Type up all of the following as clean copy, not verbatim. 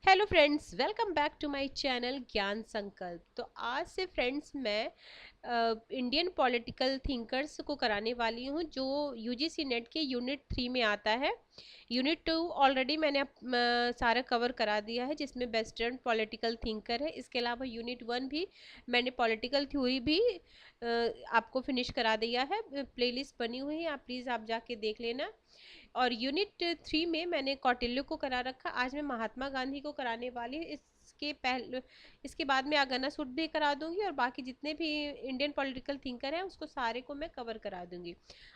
Hello friends, welcome back to my channel Gyan Sankalp. तो आज से फ्रेंड्स मैं इंडियन पॉलिटिकल थिंकर्स को कराने वाली हूँ जो यूजीसी नेट के यूनिट 3 में आता है। यूनिट 2 ऑलरेडी मैंने सारा कवर करा दिया है, जिसमें वेस्टर्न पॉलिटिकल थिंकर है। इसके अलावा यूनिट 1 भी मैंने पॉलिटिकल थ्योरी भी आपको फिनिश करा दिया है। प्लेलिस्ट बनी हुई है, आप प्लीज़ आप जाके देख लेना। और यूनिट 3 में मैंने कौटिल्य को करा रखा। आज मैं महात्मा गांधी को कराने वाली हूँ। इसके बाद में आगना सुट भी करा दूंगी, और बाकी जितने भी इंडियन पॉलिटिकल थिंकर हैं उसको सारे को मैं कवर करा दूंगी।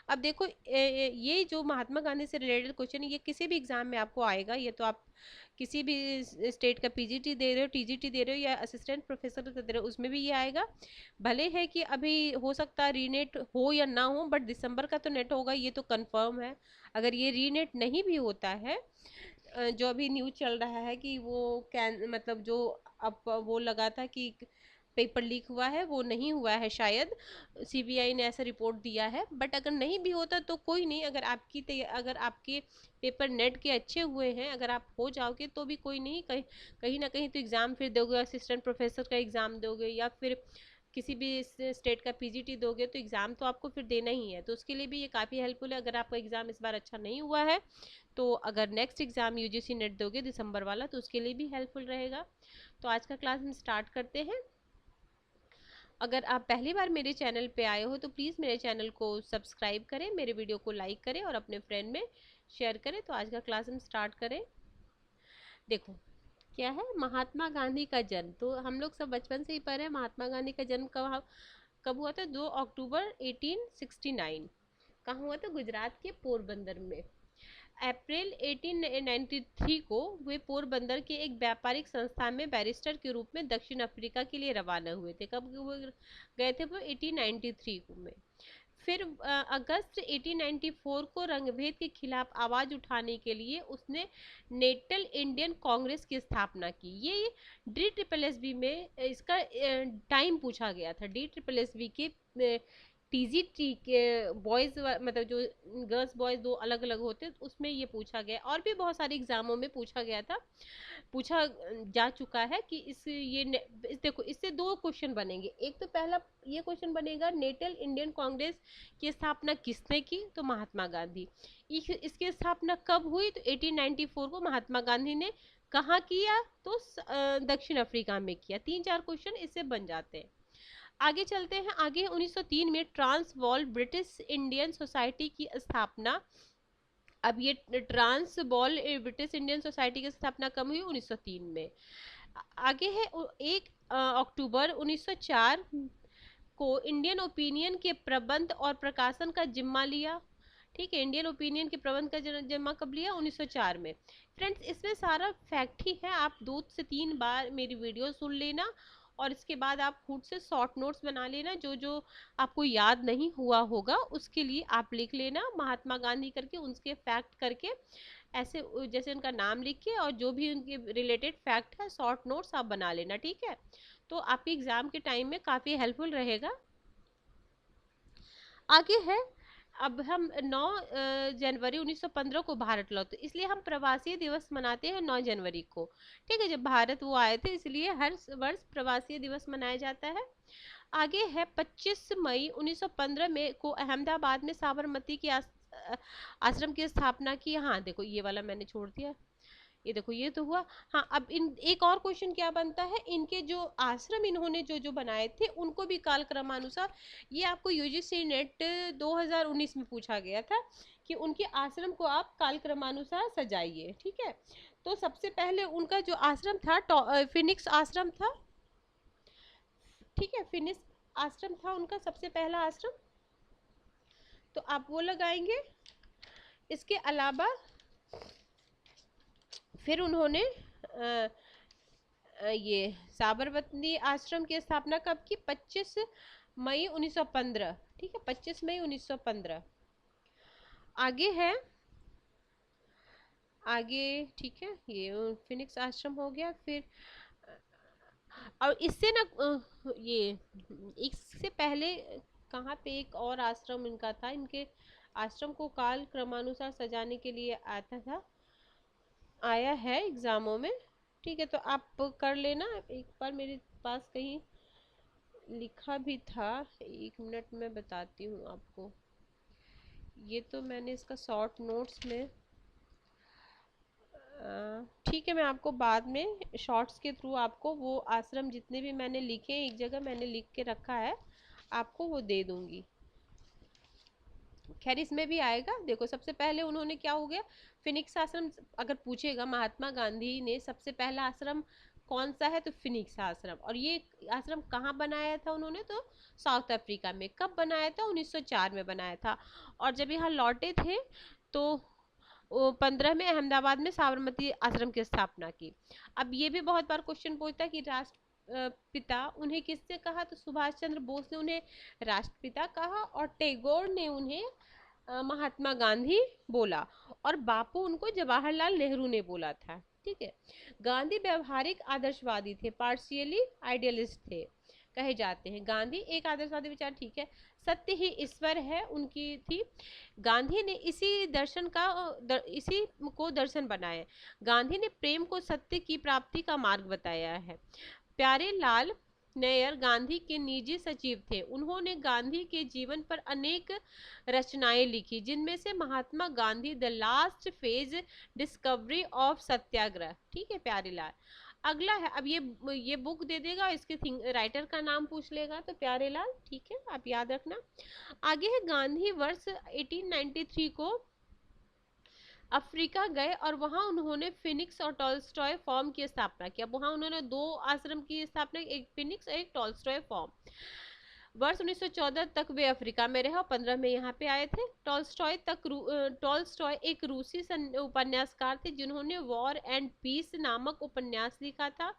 अब देखो, ये जो महात्मा गांधी से रिलेटेड क्वेश्चन ये किसी भी एग्जाम में आपको आएगा। ये तो आप किसी भी स्टेट का पीजीटी दे रहे हो, टीजीटी दे रहे हो, या असिस्टेंट प्रोफेसर का दे रहे हो, उसमें भी ये आएगा। भले है कि अभी हो सकता है रीनेट हो या ना हो, बट दिसंबर का तो नेट होगा, ये तो कंफर्म है। अगर ये रीनेट नहीं भी होता है, जो अभी न्यूज चल रहा है कि वो कैन मतलब जो अब वो लगा था कि पेपर लीक हुआ है, वो नहीं हुआ है शायद। सीबीआई ने ऐसा रिपोर्ट दिया है। बट अगर नहीं भी होता तो कोई नहीं, अगर आपके पेपर नेट के अच्छे हुए हैं, अगर आप हो जाओगे तो भी कोई नहीं। कहीं कहीं ना कहीं तो एग्ज़ाम फिर दोगे, असिस्टेंट प्रोफेसर का एग्ज़ाम दोगे, या फिर किसी भी स्टेट का पीजीटी दोगे, तो एग्ज़ाम तो आपको फिर देना ही है। तो उसके लिए भी ये काफ़ी हेल्पफुल है। अगर आपका एग्ज़ाम इस बार अच्छा नहीं हुआ है, तो अगर नेक्स्ट एग्ज़ाम यूजीसी नेट दोगे दिसंबर वाला, तो उसके लिए भी हेल्पफुल रहेगा। तो आज का क्लास हम स्टार्ट करते हैं। अगर आप पहली बार मेरे चैनल पे आए हो तो प्लीज़ मेरे चैनल को सब्सक्राइब करें, मेरे वीडियो को लाइक करें और अपने फ्रेंड में शेयर करें। तो आज का क्लास हम स्टार्ट करें। देखो, क्या है महात्मा गांधी का जन्म। तो हम लोग सब बचपन से ही पढ़े हैं महात्मा गांधी का जन्म कब कब हुआ था। 2 अक्टूबर 1869। कहाँ हुआ था? गुजरात के पोरबंदर में। अप्रैल 1893 को वे पोरबंदर के एक व्यापारिक संस्थान में बैरिस्टर के रूप में दक्षिण अफ्रीका के लिए रवाना हुए थे। कब गए थे वो? 1893 में। फिर अगस्त 1894 को रंगभेद के खिलाफ आवाज उठाने के लिए उसने नेशनल इंडियन कांग्रेस की स्थापना की। ये डी ट्रिपल एस बी में इसका टाइम पूछा गया था। डी ट्रिपल एस बी के टीजीटी के बॉयज, मतलब जो गर्ल्स बॉयज दो अलग अलग होते, उसमें ये पूछा गया। और भी बहुत सारे एग्जामों में पूछा गया था, पूछा जा चुका है कि देखो, इससे दो क्वेश्चन बनेंगे। एक तो पहला ये क्वेश्चन बनेगा, नेशनल इंडियन कांग्रेस की स्थापना किसने की? तो महात्मा गांधी। इसकी स्थापना कब हुई? तो 1894 को महात्मा गांधी ने। कहाँ किया? तो दक्षिण अफ्रीका में किया। 3-4 क्वेश्चन इससे बन जाते हैं। आगे चलते हैं। आगे 1903 में ट्रांसवाल ब्रिटिश इंडियन सोसाइटी की स्थापना। अब ये ट्रांसवाल ब्रिटिश इंडियन सोसाइटी की स्थापना कब हुई? 1903 में। आगे है 1 अक्टूबर 1904 को इंडियन ओपिनियन के प्रबंध और प्रकाशन का जिम्मा लिया। ठीक है, इंडियन ओपिनियन के प्रबंध का जिम्मा कब लिया? 1904 में। फ्रेंड्स, इसमें सारा फैक्ट ही है, आप 2 से 3 बार मेरी वीडियो सुन लेना, और इसके बाद आप खुद से शॉर्ट नोट्स बना लेना। जो जो आपको याद नहीं हुआ होगा उसके लिए आप लिख लेना महात्मा गांधी करके, उनके फैक्ट करके, ऐसे जैसे उनका नाम लिख के, और जो भी उनके रिलेटेड फैक्ट है शॉर्ट नोट्स आप बना लेना। ठीक है, तो आपके एग्जाम के टाइम में काफ़ी हेल्पफुल रहेगा। आगे है, अब हम 9 जनवरी 1915 को भारत लौटे, इसलिए हम प्रवासी दिवस मनाते हैं 9 जनवरी को। ठीक है, जब भारत वो आए थे, इसलिए हर वर्ष प्रवासी दिवस मनाया जाता है। आगे है 25 मई 1915 में को अहमदाबाद में साबरमती के आश्रम की स्थापना की। हाँ देखो, ये वाला मैंने छोड़ दिया। ये देखो, ये तो हुआ। हाँ, अब इन एक और क्वेश्चन क्या बनता है, इनके जो आश्रम इन्होंने जो जो बनाए थे उनको भी कालक्रमानुसार, ये आपको यूजीसी नेट 2019 में पूछा गया था कि उनके आश्रम को आप कालक्रमानुसार सजाइए। ठीक है, तो सबसे पहले उनका जो आश्रम था फिनिक्स आश्रम था। ठीक है, फिनिक्स आश्रम था उनका सबसे पहला आश्रम, तो आप वो लगाएंगे। इसके अलावा फिर उन्होंने ये साबरमती आश्रम की स्थापना कब की? 25 मई 1915। ठीक है, 25 मई 1915। आगे है, आगे ठीक है, ये फिनिक्स आश्रम हो गया। फिर और इससे ना ये इससे पहले कहाँ पे एक और आश्रम इनका था, इनके आश्रम को काल क्रमानुसार सजाने के लिए आता था, आया है एग्जामों में। ठीक है, तो आप कर लेना। एक बार मेरे पास कहीं लिखा भी था, 1 मिनट में बताती हूँ आपको। ये तो मैंने इसका शॉर्ट नोट्स में ठीक है, मैं आपको बाद में शॉर्ट्स के थ्रू आपको वो आश्रम जितने भी मैंने लिखे हैं, एक जगह मैंने लिख के रखा है, आपको वो दे दूंगी। खैर इसमें भी आएगा। देखो सबसे पहले उन्होंने क्या हो गया, फिनिक्स आश्रम अगर पूछेगा महात्मा गांधी ने सबसे पहला आश्रम कौन सा है, तो फिनिक्स आश्रम। और ये आश्रम कहाँ बनाया था उन्होंने, तो साउथ अफ्रीका में। कब बनाया था, 1904 में बनाया था। और जब यहाँ लौटे थे तो 15 में अहमदाबाद में साबरमती आश्रम की स्थापना की। अब ये भी बहुत बार क्वेश्चन पूछता है कि राष्ट्रपिता उन्हें किससे कहा, तो सुभाष चंद्र बोस ने उन्हें राष्ट्रपिता कहा और टैगोर ने उन्हें महात्मा गांधी बोला, और बापू उनको जवाहरलाल नेहरू ने बोला था। ठीक है, गांधी व्यवहारिक आदर्शवादी थे, पार्शियली आइडियलिस्ट थे कहे जाते हैं। गांधी एक आदर्शवादी विचार, ठीक है। सत्य ही ईश्वर है उनकी थी। गांधी ने इसी को दर्शन बनाया। गांधी ने प्रेम को सत्य की प्राप्ति का मार्ग बताया है। प्यारे लाल नैयर गांधी के निजी सचिव थे। उन्होंने गांधी के जीवन पर अनेक रचनाएं लिखी, जिनमें से Mahatma Gandhi the last phase, discovery of Satyagraha. ठीक है प्यारे लाल। अगला है, अब ये बुक दे देगा, इसके राइटर का नाम पूछ लेगा, तो प्यारे लाल। ठीक है, आप याद रखना। आगे है, गांधी वर्ष 1893 को अफ्रीका गए और वहां उन्होंने फिनिक्स और टॉल्स्टॉय फॉर्म की स्थापना की। अब वहां उन्होंने 2 आश्रम की स्थापना, एक फिनिक्स और एक टॉल्स्टॉय फॉर्म। वर्ष 1914 तक वे अफ्रीका में रहे और 15 में यहाँ पे आए थे। टॉल्स्टॉय एक रूसी उपन्यासकार थे, जिन्होंने वॉर एंड पीस नामक उपन्यास लिखा था,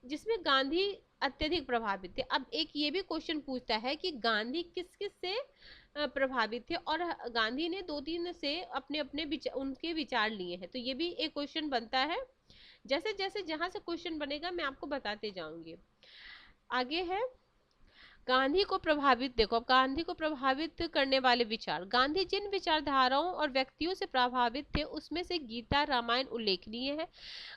जिसमें गांधी अत्यधिक प्रभावित थे। अब एक ये भी क्वेश्चन पूछता है कि गांधी किस किस से प्रभावित थे, और गांधी ने 2-3 से अपने अपने उनके विचार लिए हैं, तो ये भी एक क्वेश्चन बनता है। जैसे जैसे जहां से क्वेश्चन बनेगा मैं आपको बताते जाऊंगी। आगे है, गांधी को प्रभावित, देखो अब गांधी को प्रभावित करने वाले विचार। गांधी जिन विचारधाराओं और व्यक्तियों से प्रभावित थे उसमें से गीता रामायण उल्लेखनीय है।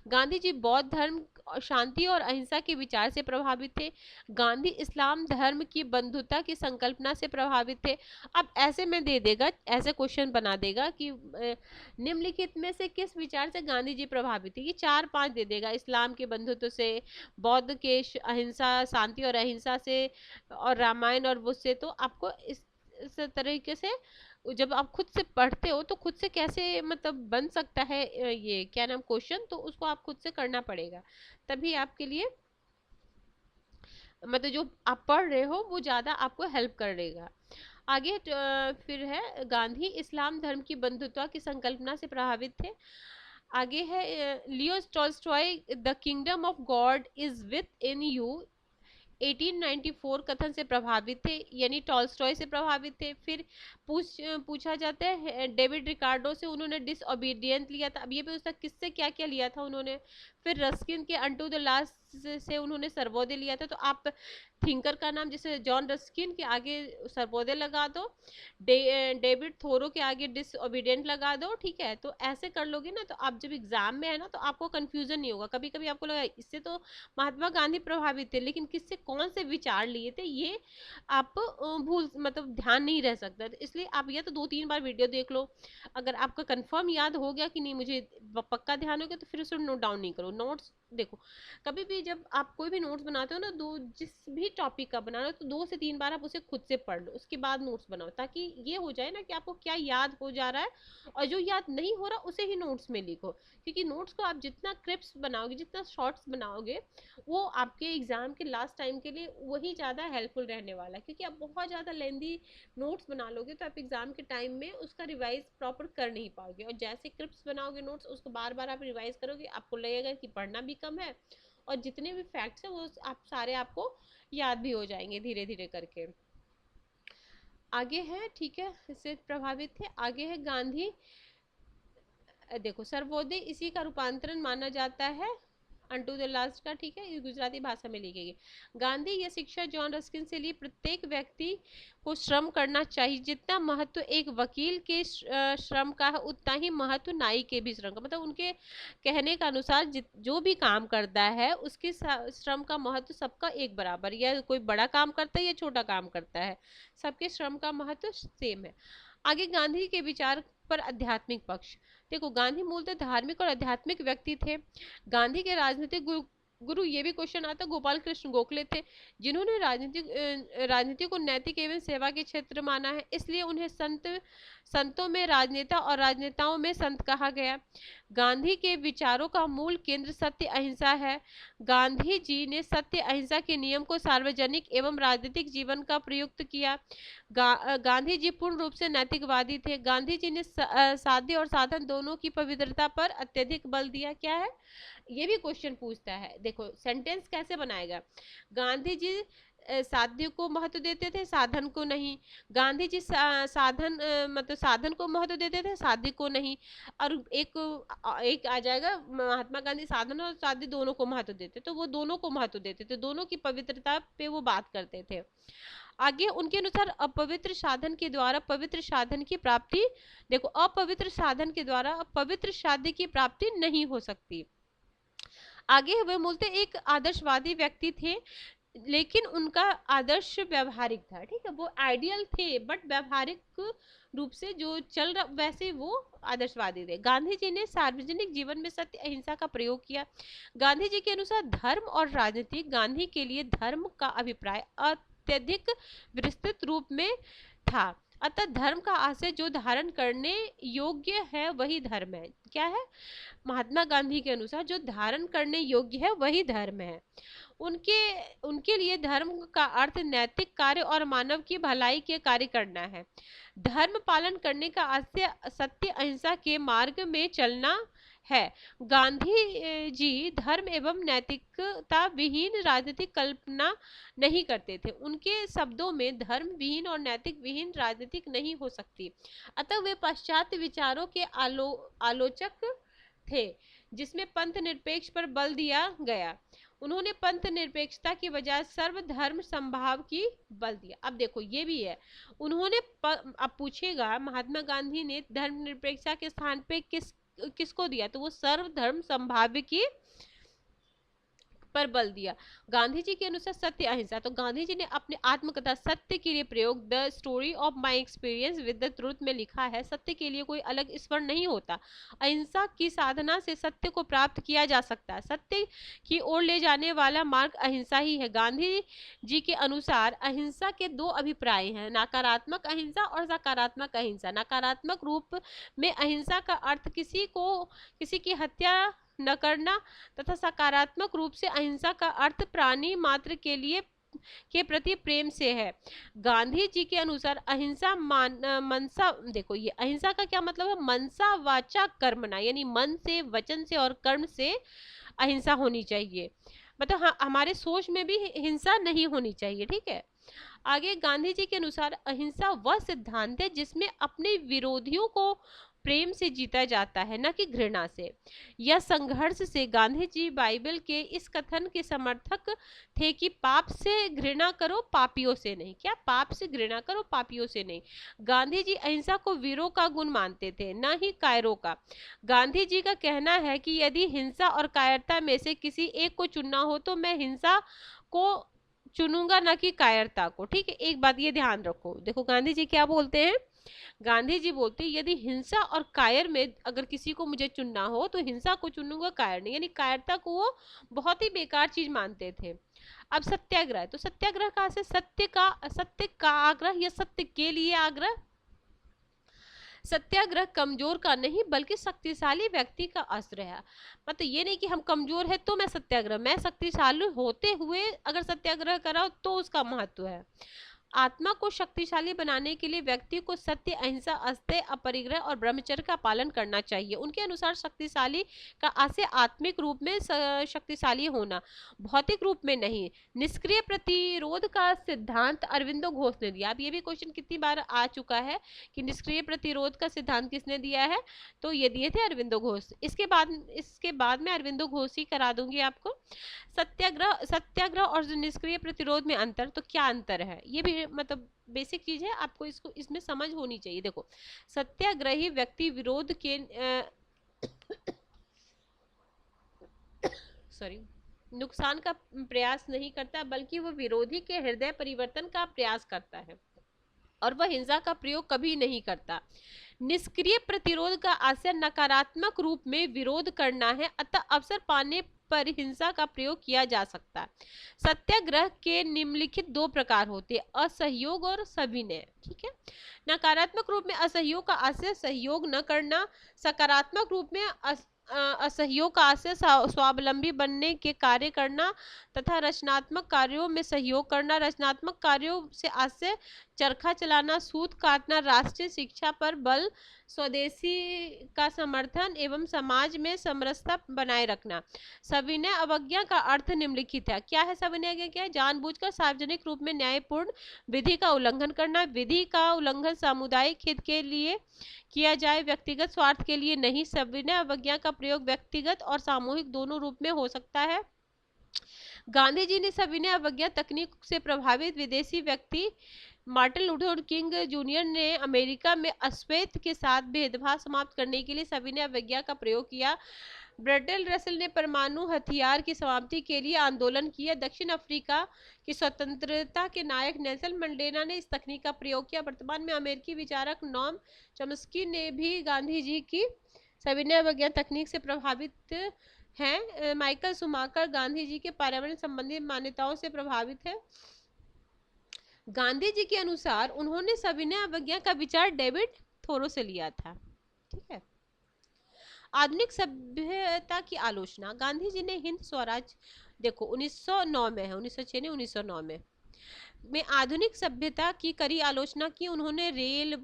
गांधी जी बौद्ध धर्म, शांति और अहिंसा के विचार से प्रभावित थे। गांधी इस्लाम धर्म की बंधुता की संकल्पना से प्रभावित थे। अब ऐसे में दे देगा, ऐसे क्वेश्चन बना देगा कि निम्नलिखित में से किस विचार से गांधी जी प्रभावित थे। ये 4-5 दे देगा, इस्लाम के बंधुत्व से, बौद्ध के अहिंसा, शांति और अहिंसा से, और रामायण और वो से। तो आपको इस तरीके से जब आप खुद से पढ़ते हो तो खुद से कैसे मतलब बन सकता है ये क्या नाम क्वेश्चन, तो उसको आप खुद से करना पड़ेगा, तभी आपके लिए मतलब जो आप पढ़ रहे हो वो ज्यादा आपको हेल्प करेगा। आगे फिर है, गांधी इस्लाम धर्म की बंधुत्व की संकल्पना से प्रभावित थे। आगे है, Leo Tolstoy the kingdom of God is with in you 1894 कथन से प्रभावित थे, यानी टॉल्स्टॉय से प्रभावित थे। फिर पूछा जाता है डेविड रिकार्डो से उन्होंने डिसओबीडियंट लिया था। अब ये भी उसका किससे क्या क्या लिया था उन्होंने। फिर रस्किन के अनटू द लास्ट से उन्होंने सर्वोदय लिया था। तो आप थिंकर का नाम जैसे जॉन रस्किन के आगे सर्वोदय लगा दो, डेविड थोरो के आगे डिसओबीडियंट लगा दो। ठीक है, तो ऐसे कर लोगे ना तो आप जब एग्जाम में है ना तो आपको कंफ्यूजन नहीं होगा। कभी कभी आपको लगा इससे तो महात्मा गांधी प्रभावित थे, लेकिन किससे कौन से विचार लिए थे ये आप भूल मतलब ध्यान नहीं रह सकता। तो इसलिए आप या तो 2-3 बार वीडियो देख लो। अगर आपका कंफर्म याद हो गया कि नहीं मुझे पक्का ध्यान हो गया, तो फिर उसे नोट डाउन नहीं करो। नोट्स देखो, कभी भी जब आप कोई भी नोट्स बनाते हो ना, जिस भी टॉपिक का बना रहे हो तो 2 से 3 बार आप उसे खुद से पढ़ लो, उसके बाद नोट्स बनाओ, ताकि ये हो जाए ना कि आपको क्या याद हो जा रहा है, और जो याद नहीं हो रहा उसे ही नोट्स में लिखो। क्योंकि नोट्स को आप जितना क्रिप्स बनाओगे, जितना शॉर्ट्स बनाओगे, वो आपके एग्जाम के लास्ट टाइम के लिए वही ज़्यादा हेल्पफुल रहने वाला है। क्योंकि आप बहुत ज़्यादा लेंदी नोट्स बना लोगे तो आप एग्जाम के टाइम में उसका रिवाइज प्रॉपर कर नहीं पाओगे, और जैसे क्रिप्स बनाओगे नोट्स, उसको बार बार आप रिवाइज करोगे, आपको लगेगा कि पढ़ना भी कम है, और जितने भी फैक्ट्स हैं वो आप सारे आपको याद भी हो जाएंगे धीरे धीरे करके। आगे है, ठीक है, इससे प्रभावित थे। आगे है, गांधी देखो सर्वोदय इसी का रूपांतरण माना जाता है अनटू द लास्ट का, ठीक है, ये गुजराती भाषा में लिखी गई। गांधी ये शिक्षा जॉन रस्किन से ली, प्रत्येक व्यक्ति को श्रम करना चाहिए, जितना महत्व एक वकील के श्रम का है उतना ही महत्व नाई के भी श्रम का। मतलब उनके कहने का अनुसार जो भी काम करता है उसके श्रम का महत्व सबका एक बराबर, या कोई बड़ा काम करता है या छोटा काम करता है, सबके श्रम का महत्व सेम है। आगे गांधी के विचार पर आध्यात्मिक पक्ष। देखो गांधी मूलतः धार्मिक और आध्यात्मिक व्यक्ति थे। गांधी के राजनीतिक गुरु ये भी क्वेश्चन आता, गोपाल कृष्ण गोखले थे, जिन्होंने राजनीति को नैतिक एवं सेवा के क्षेत्र माना है, इसलिए उन्हें संतों में राजनेता और राजनेताओं में संत कहा गया। गांधी के विचारों का मूल केंद्र सत्य अहिंसा है। गांधी जी ने सत्य अहिंसा के नियम को सार्वजनिक एवं राजनीतिक जीवन का प्रयुक्त किया। गांधी जी पूर्ण रूप से नैतिकवादी थे। गांधी जी ने साध्य और साधन दोनों की पवित्रता पर अत्यधिक बल दिया। क्या है, ये भी क्वेश्चन पूछता है। देखो सेंटेंस कैसे बनाएगा, गांधी जी साध्य को महत्व देते थे, साधन को नहीं। गांधी जी साधन मतलब साधन को महत्व देते थे, साध्य को नहीं। और एक आ जाएगा, महात्मा गांधी साधन और साध्य दोनों को महत्व देते, तो वो दोनों को महत्व देते थे, दोनों की पवित्रता पे वो बात करते थे। आगे उनके अनुसार अपवित्र साधन के द्वारा पवित्र साधन की प्राप्ति, देखो अपवित्र साधन के द्वारा पवित्र साध्य की प्राप्ति नहीं हो सकती। आगे वे मूलतः एक आदर्शवादी व्यक्ति थे, लेकिन उनका आदर्श व्यवहारिक था। ठीक है, वो आइडियल थे बट व्यवहारिक रूप से जो चल रहा वैसे वो आदर्शवादी थे। गांधी जी ने सार्वजनिक जीवन में सत्य अहिंसा का प्रयोग किया। गांधी जी के अनुसार धर्म और राजनीति, गांधी के लिए धर्म का अभिप्राय अत्यधिक विस्तृत रूप में था, अतः धर्म का आशय जो धारण करने योग्य है वही धर्म है। क्या है, महात्मा गांधी के अनुसार जो धारण करने योग्य है वही धर्म है। उनके लिए धर्म का अर्थ नैतिक कार्य और मानव की भलाई के कार्य करना है। धर्म पालन करने का आशय सत्य अहिंसा के मार्ग में चलना है। गांधी जी धर्म एवं नैतिकता विहीन राजनीतिक कल्पना नहीं करते थे। उनके शब्दों में धर्म विहीन और नैतिक विहीन राजनीतिक नहीं हो सकती। अतः वे पाश्चात्य विचारों के आलोचक थे, जिसमें पंथ निरपेक्ष पर बल दिया गया। उन्होंने पंथ निरपेक्षता की बजाय सर्वधर्म संभाव की बल दिया। अब देखो ये भी है, उन्होंने अब पूछेगा महात्मा गांधी ने धर्मनिरपेक्षता के स्थान पे किसको दिया, तो वो सर्वधर्म संभाव्य की पर बल दिया। गांधी जी के अनुसार सत्य अहिंसा, तो गांधी जी ने अपने आत्मकथा सत्य के लिए प्रयोग the story of my experience with the truth में लिखा है, सत्य के लिए कोई अलग स्वर नहीं होता। अहिंसा की साधना से सत्य को प्राप्त किया जा सकता है। सत्य की ओर ले जाने वाला मार्ग अहिंसा ही है। गांधी जी के अनुसार अहिंसा के दो अभिप्राय हैं, नकारात्मक अहिंसा और सकारात्मक अहिंसा। नकारात्मक रूप में अहिंसा का अर्थ किसी की हत्या न करना तथा सकारात्मक रूप से अहिंसा का अर्थ प्राणी मात्र के प्रति प्रेम से है। गांधी जी के अनुसार अहिंसा मनसा, देखो ये अहिंसा का क्या मतलब है, मनसा वाचा कर्मणा, यानी मन से, वचन से और कर्म से अहिंसा होनी चाहिए। मतलब हाँ, हमारे सोच में भी हिंसा नहीं होनी चाहिए। ठीक है, आगे गांधी जी के अनुसार अहिंसा वह सिद्धांत है जिसमें अपने विरोधियों को प्रेम से जीता जाता है, न कि घृणा से या संघर्ष से। गांधी जी बाइबल के इस कथन के समर्थक थे कि पाप से घृणा करो, पापियों से नहीं। क्या, पाप से घृणा करो, पापियों से नहीं। गांधी जी अहिंसा को वीरों का गुण मानते थे, न ही कायरों का। गांधी जी का कहना है कि यदि हिंसा और कायरता में से किसी एक को चुनना हो तो मैं हिंसा को चुनूंगा, न कि कायरता को। ठीक है, एक बात ये ध्यान रखो। देखो गांधी जी क्या बोलते हैं, गांधी जी बोलते हैं यदि हिंसा और कायर में अगर किसी को मुझे चुनना हो तो हिंसा को चुनूंगा, कायर नहीं। यानी कायरता को वो बहुत ही बेकार चीज मानते थे। अब सत्याग्रह, तो सत्याग्रह कहाँ से, सत्य का आग्रह या सत्य के लिए आग्रह। सत्याग्रह कमजोर का नहीं बल्कि शक्तिशाली व्यक्ति का अस्त्र है। मतलब ये नहीं कि हम कमजोर है तो मैं सत्याग्रह, मैं शक्तिशाली होते हुए अगर सत्याग्रह कराओ तो उसका महत्व है। आत्मा को शक्तिशाली बनाने के लिए व्यक्ति को सत्य, अहिंसा, अस्तेय, अपरिग्रह और ब्रह्मचर्य का पालन करना चाहिए। उनके अनुसार शक्तिशाली का आशय आत्मिक रूप में शक्तिशाली होना, भौतिक रूप में नहीं। निष्क्रिय प्रतिरोध का सिद्धांत अरविंदो घोष ने दिया। अब ये भी क्वेश्चन कितनी बार आ चुका है कि निष्क्रिय प्रतिरोध का सिद्धांत किसने दिया है, तो ये दिए थे अरविंदो घोष। इसके बाद में अरविंदो घोष ही करा दूंगी आपको। सत्याग्रह और निष्क्रिय प्रतिरोध में अंतर, तो क्या अंतर है, ये भी मतलब बेसिक चीज है, आपको इसको इसमें समझ होनी चाहिए। देखो, सत्याग्रही व्यक्ति विरोध के सॉरी नुकसान का प्रयास नहीं करता, बल्कि वो विरोधी के हृदय परिवर्तन का प्रयास करता है और वह हिंसा का प्रयोग कभी नहीं करता। निष्क्रिय प्रतिरोध का आशय नकारात्मक रूप में विरोध करना है, अतः अवसर पाने पर हिंसा का प्रयोग किया जा सकता है। सत्याग्रह के निम्नलिखित दो प्रकार होते हैं, असहयोग और सविनय। ठीक है, नकारात्मक रूप में असहयोग का आशय सहयोग न करना, सकारात्मक रूप में असहयोग का आशय स्वावलंबी बनने के कार्य करना तथा रचनात्मक कार्यों में सहयोग करना। रचनात्मक कार्यों से आशय चरखा चलाना, सूत काटना, राष्ट्रीय शिक्षा पर बल, स्वदेशी का समर्थन एवं समाज में समरसता बनाए रखना। सविनय अवज्ञा का अर्थ निम्नलिखित है। क्या है सविनय अवज्ञा? क्या है? जानबूझकर सार्वजनिक रूप में न्यायपूर्ण विधि का उल्लंघन करना। विधि का उल्लंघन सामुदायिक हित के लिए किया जाए, व्यक्तिगत स्वार्थ के लिए नहीं। सविनय अवज्ञा का प्रयोग व्यक्तिगत और सामूहिक दोनों रूप में हो सकता है। गांधी जी ने सविनय अवज्ञा तकनीक से प्रभावित विदेशी व्यक्ति मार्टिन लूथर किंग जूनियर ने अमेरिका में अश्वेत के साथ भेदभाव समाप्त करने के लिए सविनय अवज्ञा का प्रयोग किया। बर्ट्रैंड रसेल ने परमाणु हथियार की समाप्ति के लिए आंदोलन किया। दक्षिण अफ्रीका की स्वतंत्रता के नायक नेल्सन मंडेला ने इस तकनीक का प्रयोग किया। वर्तमान में अमेरिकी विचारक नॉम चॉम्स्की ने भी गांधी जी की सविनय अवज्ञा तकनीक से प्रभावित हैं। माइकल शूमाकर गांधी जी के पर्यावरण संबंधी मान्यताओं से प्रभावित है। गांधी जी के अनुसार उन्होंने सविनय अवज्ञा का विचार डेविड थोरो से लिया था। ठीक है, आधुनिक सभ्यता की आलोचना। गांधी जी ने हिंद स्वराज, देखो 1909 में है, 1906 नहीं 1909 में आधुनिक सभ्यता की कड़ी आलोचना की। उन्होंने रेल,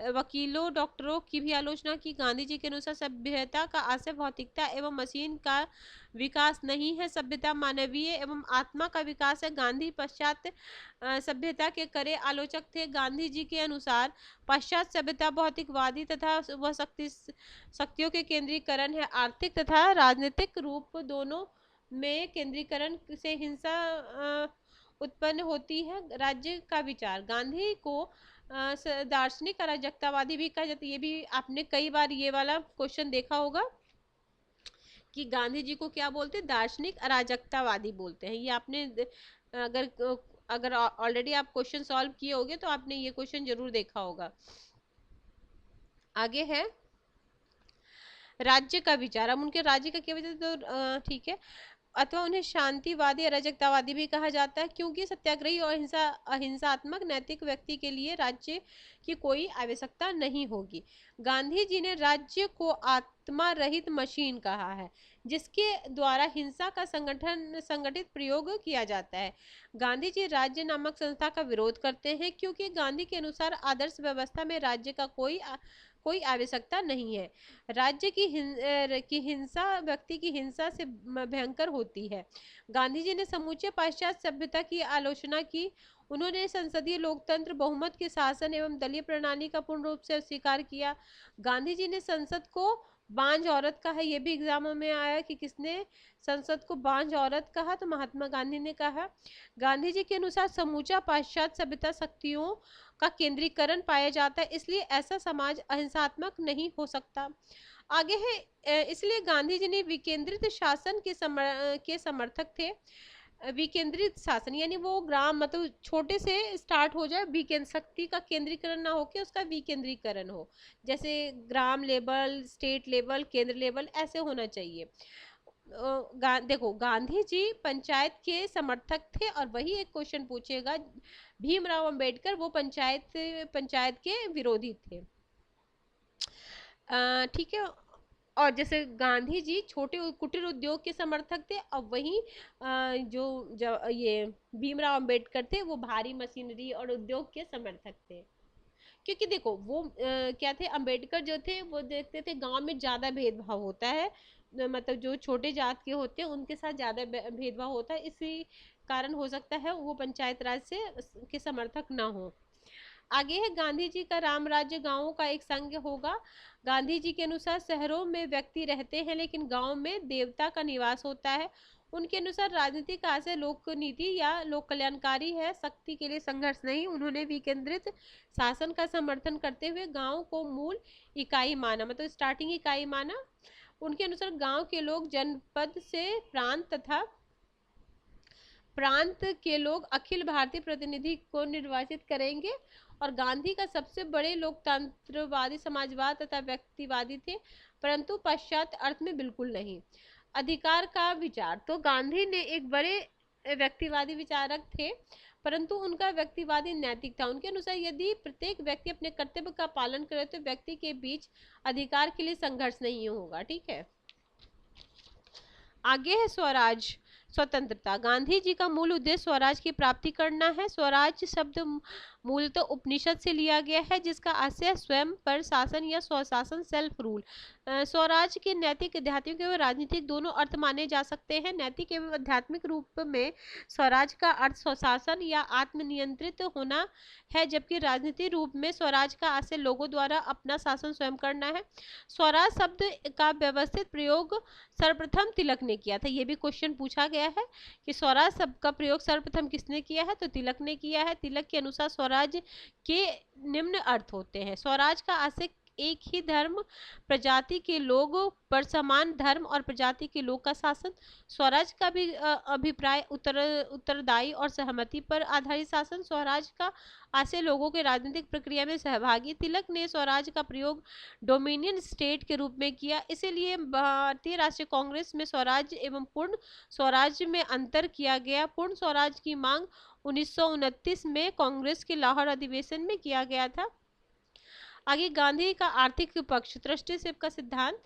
वकीलों, डॉक्टरों की भी आलोचना की। गांधी जी के अनुसार सभ्यता का आशय भौतिकता एवं मशीन का विकास नहीं है, सभ्यता मानवीय एवं आत्मा का विकास है। गांधी पाश्चात्य सभ्यता के कड़े आलोचक थे। गांधी जी के अनुसार पाश्चात्य सभ्यता भौतिकवादी तथा वह शक्तियों के केंद्रीकरण है। आर्थिक तथा राजनीतिक रूप दोनों में केंद्रीकरण से हिंसा उत्पन्न होती है। राज्य का विचार। गांधी को दार्शनिक अराजकतावादी भी कहा जाता है। ये भी आपने कई बार ये वाला क्वेश्चन देखा होगा कि गांधी जी को क्या बोलते हैं, दार्शनिक अराजकतावादी बोलते हैं। ये आपने अगर ऑलरेडी आप क्वेश्चन सॉल्व किए होंगे तो आपने ये क्वेश्चन जरूर देखा होगा। आगे है राज्य का विचार। अब उनके राज्य का क्या वजह, तो ठीक है, अथवा उन्हें शांतिवादी अराजकतावादी भी कहा जाता है, क्योंकि सत्याग्रही और अहिंसात्मक नैतिक व्यक्ति के लिए राज्य की कोई आवश्यकता नहीं होगी। गांधी जी ने राज्य को आत्मा रहित मशीन कहा है, जिसके द्वारा हिंसा का संगठित प्रयोग किया जाता है। गांधी जी राज्य नामक संस्था का विरोध करते हैं, क्योंकि गांधी के अनुसार आदर्श व्यवस्था में राज्य का कोई आवश्यकता नहीं है। राज्य की हिंसा व्यक्ति की हिंसा से भयंकर होती है। गांधी जी ने समूचे पाश्चात्य सभ्यता की आलोचना की। उन्होंने संसदीय लोकतंत्र, बहुमत के शासन एवं दलीय प्रणाली का पूर्ण रूप से अस्वीकार किया। गांधी जी ने संसद को बांझ औरत कहा। यह भी एग्जामों में आया कि किसने संसद को बांझ औरत कहा, तो महात्मा गांधी ने कहा। गांधी जी के अनुसार समूचा पाश्चात्य सभ्यता शक्तियों का केंद्रीकरण पाया जाता है, इसलिए ऐसा समाज अहिंसात्मक नहीं हो सकता। आगे है, इसलिए गांधी जी ने विकेंद्रित शासन के समर्थक थे। विकेंद्रित शासन यानी वो ग्राम मतलब छोटे से स्टार्ट हो जाए, शक्ति का केंद्रीकरण ना होके उसका विकेंद्रीकरण हो, जैसे ग्राम लेवल, स्टेट लेवल, केंद्र लेवल, ऐसे होना चाहिए। देखो गांधी जी पंचायत के समर्थक थे, और वही एक क्वेश्चन पूछेगा, भीमराव अंबेडकर वो पंचायत के विरोधी थे। ठीक है, और जैसे गांधी जी छोटे कुटीर उद्योग के समर्थक थे, और वहीं ये भीमराव अंबेडकर थे वो भारी मशीनरी और उद्योग के समर्थक थे। क्योंकि देखो वो क्या थे, अंबेडकर जो थे वो देखते थे गांव में ज्यादा भेदभाव होता है, मतलब जो छोटे जात के होते हैं उनके साथ ज्यादा भेदभाव होता है, इसी कारण हो सकता है वो पंचायत राज से के समर्थक ना हो। आगे है, गांधी जी का राम राज्य गांवों का एक संघ होगा। गांधी जी के अनुसार शहरों में व्यक्ति रहते हैं लेकिन गांव में देवता का निवास होता है। उनके अनुसार राजनीति का आशय लोक नीति या लोक कल्याणकारी है, शक्ति के लिए संघर्ष नहीं। उन्होंने विकेंद्रित शासन का समर्थन करते हुए गांव को मूल इकाई माना, मतलब स्टार्टिंग इकाई माना। उनके अनुसार गांव के लोग जनपद से प्रांत के लोग अखिल भारतीय प्रतिनिधि को निर्वाचित करेंगे। और गांधी का सबसे बड़े लोकतंत्रवादी समाजवाद तथा व्यक्तिवादी थे, परंतु पश्चात अर्थ में बिल्कुल नहीं। अधिकार का विचार, तो गांधी ने एक बड़े व्यक्तिवादी विचारक थे, परंतु उनका व्यक्तिवादी नैतिक था। उनके अनुसार यदि प्रत्येक व्यक्ति अपने कर्तव्य का पालन करे तो व्यक्ति के बीच अधिकार के लिए संघर्ष नहीं होगा। ठीक है, आगे है स्वराज स्वतंत्रता। गांधी जी का मूल उद्देश्य स्वराज की प्राप्ति करना है। स्वराज शब्द मूलतः उपनिषद से लिया गया है जिसका आशय स्वयं पर शासन या स्वशासन, सेल्फ रूल। स्वराज के नैतिक, आध्यात्मिक एवं राजनीतिक दोनों अर्थ माने जा सकते हैं। नैतिक एवं आध्यात्मिक रूप में स्वराज का अर्थ स्वशासन या आत्मनियंत्रित होना है, जबकि राजनीतिक रूप में स्वराज का आशय लोगों द्वारा अपना शासन स्वयं करना है। स्वराज शब्द का व्यवस्थित प्रयोग सर्वप्रथम तिलक ने किया था। ये भी क्वेश्चन पूछा गया है कि स्वराज शब्द का प्रयोग सर्वप्रथम किसने किया है, तो तिलक ने किया है। तिलक के अनुसार स्वराज के निम्न अर्थ होते हैं। स्वराज का आशय एक ही धर्म प्रजाति के लोगों पर समान धर्म और प्रजाति के लोग का शासन। स्वराज का भी अभिप्राय उत्तरदायी और सहमति पर आधारित शासन। स्वराज का आशय लोगों के राजनीतिक प्रक्रिया में सहभागी। तिलक ने स्वराज का प्रयोग डोमिनियन स्टेट के रूप में किया, इसीलिए भारतीय राष्ट्रीय कांग्रेस में स्वराज एवं पूर्ण स्वराज में अंतर किया गया। पूर्ण स्वराज की मांग 1929 में कांग्रेस के लाहौर अधिवेशन में किया गया था। आगे गांधी का आर्थिक पक्ष, ट्रस्टीशिप का सिद्धांत।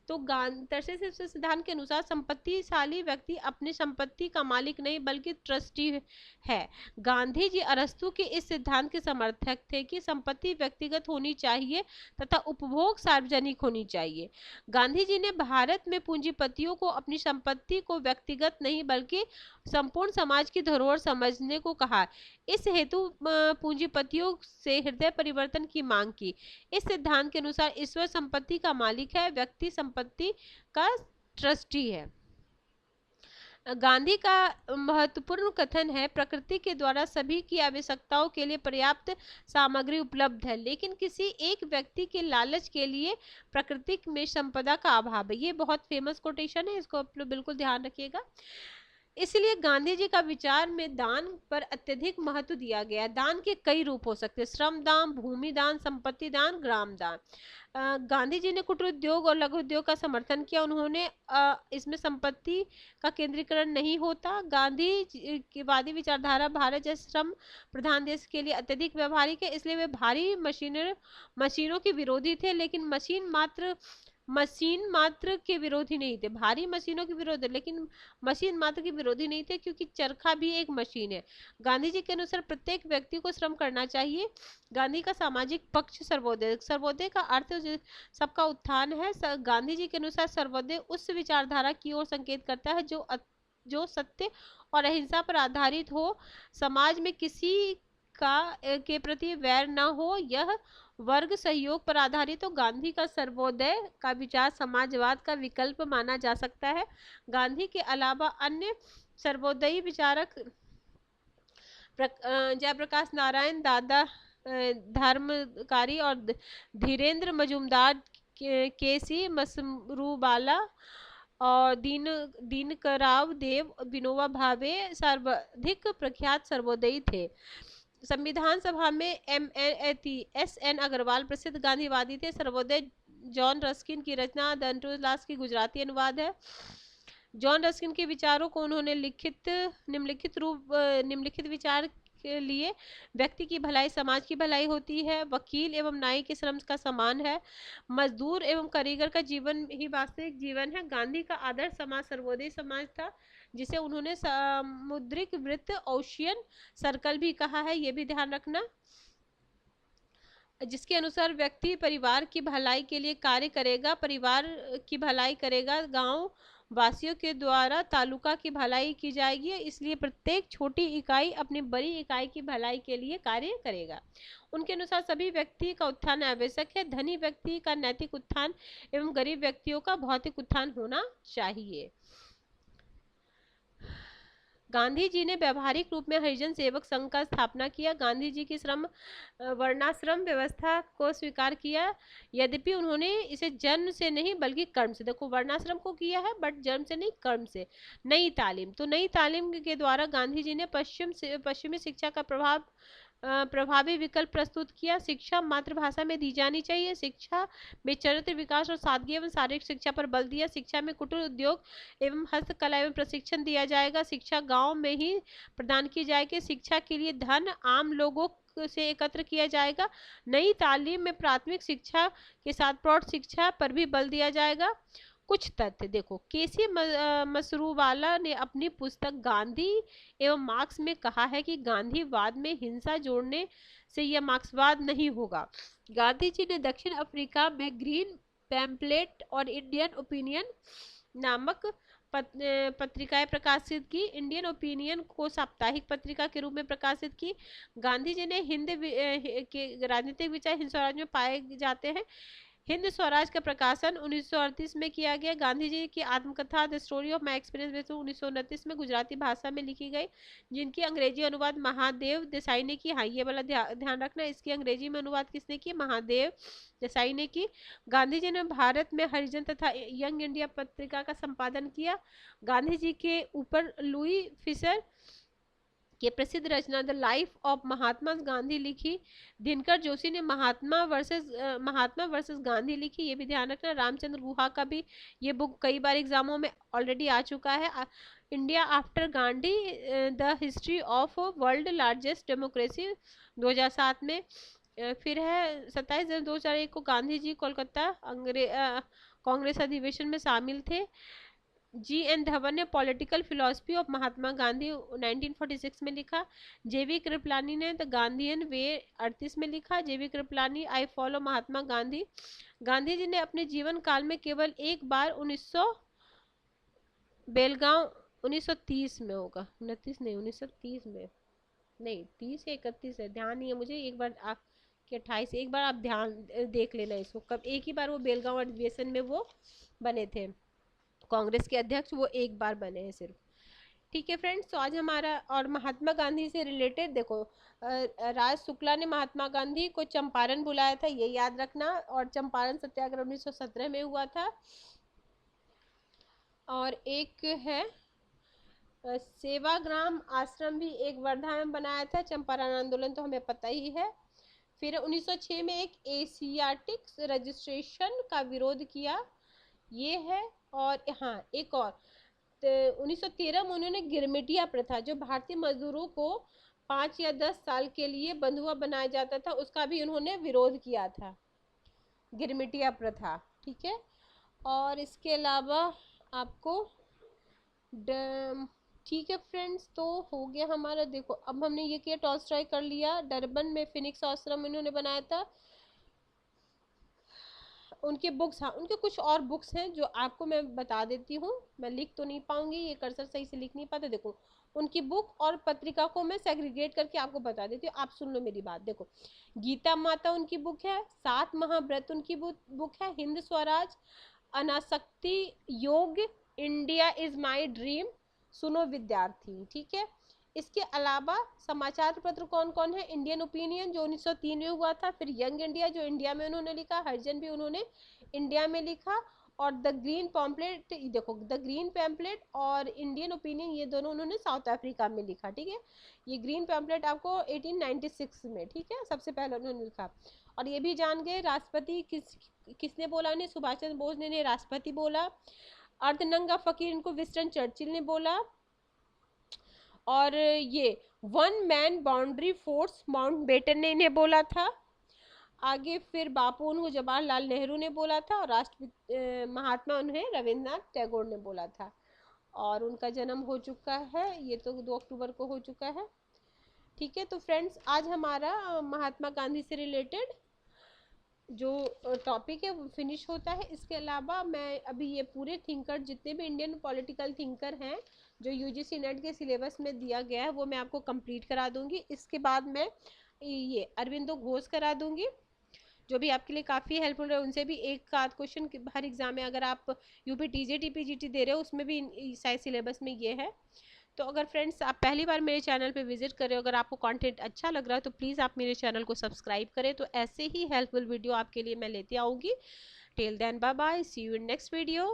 तो ट्रस्टीशिप सिद्धांत के अनुसार संपत्तिशाली व्यक्ति अपनी संपत्ति का मालिक नहीं बल्कि ट्रस्टी है। गांधी जी अरस्तु के इस सिद्धांत के समर्थक थे कि संपत्ति व्यक्तिगत होनी चाहिए तथा उपभोग सार्वजनिक होनी चाहिए। गांधी जी ने भारत में पूंजीपतियों को अपनी संपत्ति को व्यक्तिगत नहीं बल्कि संपूर्ण समाज की धरोहर समझने को कहा। इस हेतु पूंजीपतियों से हृदय परिवर्तन की मांग की। इस सिद्धांत के अनुसार ईश्वर संपत्ति का मालिक है, व्यक्ति संपत्ति का ट्रस्टी है। गांधी का महत्वपूर्ण कथन है, प्रकृति के द्वारा सभी की आवश्यकताओं के लिए पर्याप्त सामग्री उपलब्ध है, लेकिन किसी एक व्यक्ति के लालच के लिए प्रकृति में संपदा का अभाव है। ये बहुत फेमस कोटेशन है, इसको आप लोग बिल्कुल ध्यान रखिएगा। इसलिए गांधी जी का विचार में दान पर अत्यधिक महत्व दिया गया है। दान के कई रूप हो सकते हैं, श्रम दान, भूमि दान, संपत्ति दान, ग्राम दान। गांधी जी ने कुटीर उद्योग और लघु उद्योग का समर्थन किया। उन्होंने इसमें संपत्ति का केंद्रीकरण नहीं होता। गांधी की वादी विचारधारा भारत जैसे श्रम प्रधान देश के लिए अत्यधिक व्यवहारिक है, इसलिए वे भारी मशीनों के विरोधी थे, लेकिन मशीन मात्र के विरोधी नहीं थे। भारी मशीनों के विरोधी लेकिन मशीन मात्र के विरोधी नहीं थे, क्योंकि चरखा भी एक मशीन है। गांधी जी के अनुसार प्रत्येक व्यक्ति को श्रम करना चाहिए। गांधी का सामाजिक पक्ष, सर्वोदय। सर्वोदय का अर्थ सबका उत्थान है। गांधी जी के अनुसार सर्वोदय उस विचारधारा की ओर संकेत करता है जो सत्य और अहिंसा पर आधारित हो, समाज में किसी के प्रति वैर न हो, यह वर्ग सहयोग पर आधारित हो। गांधी का सर्वोदय का विचार समाजवाद का विकल्प माना जा सकता है। गांधी के अलावा अन्य सर्वोदयी विचारक जयप्रकाश नारायण, दादा धर्मकारी और धीरेन्द्र मजूमदार, केसी मसरूबाला और दीनकराव देव, विनोबा भावे सर्वाधिक प्रख्यात सर्वोदयी थे। संविधान सभा में एस.एन. अग्रवाल प्रसिद्ध गांधीवादी थे। सर्वोदय जॉन रस्किन की रचना, द अंटोलास की गुजराती अनुवाद है। जॉन रस्किन के विचारों को उन्होंने निम्नलिखित विचार के लिए व्यक्ति की भलाई समाज की भलाई होती है। वकील एवं न्यायी के श्रम का समान है। मजदूर एवं कारीगर का जीवन ही वास्तविक जीवन है। गांधी का आदर्श समाज सर्वोदय समाज था, जिसे उन्होंने सामुद्रिक वृत्त ओशियन सर्कल भी कहा है, ये भी ध्यान रखना, जिसके अनुसार व्यक्ति परिवार की भलाई के लिए कार्य करेगा, परिवार की भलाई करेगा, गांव वासियों के द्वारा तालुका की भलाई की जाएगी, इसलिए प्रत्येक छोटी इकाई अपनी बड़ी इकाई की भलाई के लिए कार्य करेगा। उनके अनुसार सभी व्यक्ति का उत्थान आवश्यक है। धनी व्यक्ति का नैतिक उत्थान एवं गरीब व्यक्तियों का भौतिक उत्थान होना चाहिए। गांधी जी ने व्यवहारिक रूप में हरिजन सेवक संघ का स्थापना किया। गांधी जी की वर्णाश्रम व्यवस्था को स्वीकार किया, यद्यपि उन्होंने इसे जन्म से नहीं बल्कि कर्म से, देखो वर्णाश्रम को किया है बट जन्म से नहीं कर्म से। नई तालीम, तो नई तालीम के द्वारा गांधी जी ने पश्चिमी शिक्षा का प्रभावी विकल्प प्रस्तुत किया। शिक्षा मातृभाषा में दी जानी चाहिए। शिक्षा में चरित्र विकास और सादगी एवं शारीरिक शिक्षा पर बल दिया। शिक्षा में कुटीर उद्योग एवं हस्तकला एवं प्रशिक्षण दिया जाएगा। शिक्षा गांव में ही प्रदान की जाएगी। शिक्षा के लिए धन आम लोगों से एकत्र किया जाएगा। नई तालीम में प्राथमिक शिक्षा के साथ प्रौढ़ शिक्षा पर भी बल दिया जाएगा। कुछ तथ्य देखो, केसी मसरूवाला ने अपनी पुस्तक गांधी एवं मार्क्स में कहा है कि गांधीवाद में हिंसा जोड़ने से यह मार्क्सवाद नहीं होगा। गांधी जी ने दक्षिण अफ्रीका में ग्रीन पैम्पलेट और इंडियन ओपिनियन नामक पत्रिकाएं प्रकाशित की। इंडियन ओपिनियन को साप्ताहिक पत्रिका के रूप में प्रकाशित की। गांधी जी ने हिंद के राजनीतिक विचार हिंद स्वराज में पाए जाते हैं। हिंद स्वराज का प्रकाशन 1938 में किया गया। गांधी जी की आत्मकथा the story of my experience 1929 में गुजराती भाषा में लिखी गई, जिनकी अंग्रेजी अनुवाद महादेव देसाई ने की। हाँ, ये वाला ध्यान रखना, इसकी अंग्रेजी में अनुवाद किसने की? महादेव देसाई ने की। गांधी जी ने भारत में हरिजन तथा यंग इंडिया पत्रिका का संपादन किया। गांधी जी के ऊपर लुई फिशर के प्रसिद्ध रचना the life of Mahatma Gandhi लिखी। दिनकर जोशी ने महात्मा वर्सेस गांधी लिखी, ये भी ध्यान रखना। रामचंद्र गुहा का भी ये बुक कई बार एग्जामों में ऑलरेडी आ चुका है। India after Gandhi the history of world largest democracy 2007 में। फिर है 27 जनवरी 2001 को गांधी जी कोलकाता कांग्रेस अधिवेशन में शामिल थे। G.N. धवन ने political philosophy of Mahatma Gandhi 1946 में लिखा। जेवी कृपलानी ने द गांधीयन वे 38 में लिखा। जेवी कृपलानी आई फॉलो महात्मा गांधी। गांधी जी ने अपने जीवन काल में केवल एक बार 1930 में होगा, 29 नहीं 1930 में नहीं, 30 या 31 है, ध्यान नहीं है मुझे। एक बार आपके 28, एक बार आप ध्यान देख लेना इसको, कब एक ही बार वो बेलगांव अधिवेशन में वो बने थे कांग्रेस के अध्यक्ष, वो एक बार बने हैं सिर्फ। ठीक है फ्रेंड्स, तो आज हमारा और महात्मा गांधी से रिलेटेड देखो, राज शुक्ला ने महात्मा गांधी को चंपारण बुलाया था, ये याद रखना। और चंपारण सत्याग्रह 1917 में हुआ था। और एक है सेवाग्राम आश्रम भी एक वर्धा में बनाया था। चंपारण आंदोलन तो हमें पता ही है। फिर 1906 में एक एशियाटिक रजिस्ट्रेशन का विरोध किया, ये है। और हाँ, एक और 1913 में उन्होंने गिरमिटिया प्रथा, जो भारतीय मजदूरों को 5 या 10 साल के लिए बंधुआ बनाया जाता था, उसका भी उन्होंने विरोध किया था, गिरमिटिया प्रथा। ठीक है, और इसके अलावा आपको ठीक है फ्रेंड्स, तो हो गया हमारा। देखो अब हमने ये किया, टॉलस्टॉय कर लिया। डरबन में फिनिक्स आश्रम इन्होंने बनाया था। उनके बुक्स, हाँ उनके कुछ और बुक्स हैं जो आपको मैं बता देती हूँ। मैं लिख तो नहीं पाऊंगी, ये कर्सर सही से लिख नहीं पाते। देखो उनकी बुक और पत्रिका को मैं सेग्रीगेट करके आपको बता देती हूँ, आप सुन लो मेरी बात। देखो गीता माता उनकी बुक है, 7 महाव्रत उनकी बुक है, हिंद स्वराज, अनासक्ति योग, इंडिया इज माई ड्रीम, सुनो विद्यार्थी। ठीक है, इसके अलावा समाचार पत्र कौन कौन है? इंडियन ओपिनियन जो 1903 में हुआ था, फिर यंग इंडिया जो इंडिया में उन्होंने लिखा, हरिजन भी उन्होंने इंडिया में लिखा, और द ग्रीन पैम्पलेट, देखो द ग्रीन पैम्पलेट और इंडियन ओपिनियन ये दोनों उन्होंने साउथ अफ्रीका में लिखा। ठीक है, ये ग्रीन पैम्पलेट आपको 1896 में, ठीक है, सबसे पहले उन्होंने लिखा। और ये भी जान गए राष्ट्रपति किसने बोला उन्हें? सुभाष चंद्र बोस ने राष्ट्रपति बोला। अर्धनंगा फकीर इनको विंस्टन चर्चिल ने बोला। और ये one man boundary force Mountbatten ने इन्हें बोला था। आगे फिर बापू उनको जवाहरलाल नेहरू ने बोला था, और राष्ट्रपिता महात्मा उन्हें रविंद्रनाथ टैगोर ने बोला था। और उनका जन्म हो चुका है, ये तो 2 अक्टूबर को हो चुका है। ठीक है, तो फ्रेंड्स आज हमारा महात्मा गांधी से रिलेटेड जो टॉपिक है वो फिनिश होता है। इसके अलावा मैं अभी ये पूरे थिंकर, जितने भी इंडियन पॉलिटिकल थिंकर हैं जो यूजीसी नेट के सिलेबस में दिया गया है, वो मैं आपको कंप्लीट करा दूंगी। इसके बाद मैं ये अरविंदो घोष करा दूंगी, जो भी आपके लिए काफ़ी हेल्पफुल है। उनसे भी एक आध क्वेश्चन हर एग्जाम में, अगर आप यूपी टीजे टीपीजीटी दे रहे हो उसमें भी शायद सिलेबस में ये है। तो अगर फ्रेंड्स आप पहली बार मेरे चैनल पे विजिट कर रहे हो, अगर आपको कंटेंट अच्छा लग रहा है तो प्लीज़ आप मेरे चैनल को सब्सक्राइब करें, तो ऐसे ही हेल्पफुल वीडियो आपके लिए मैं लेती आऊँगी। Till then bye bye, see you in next video.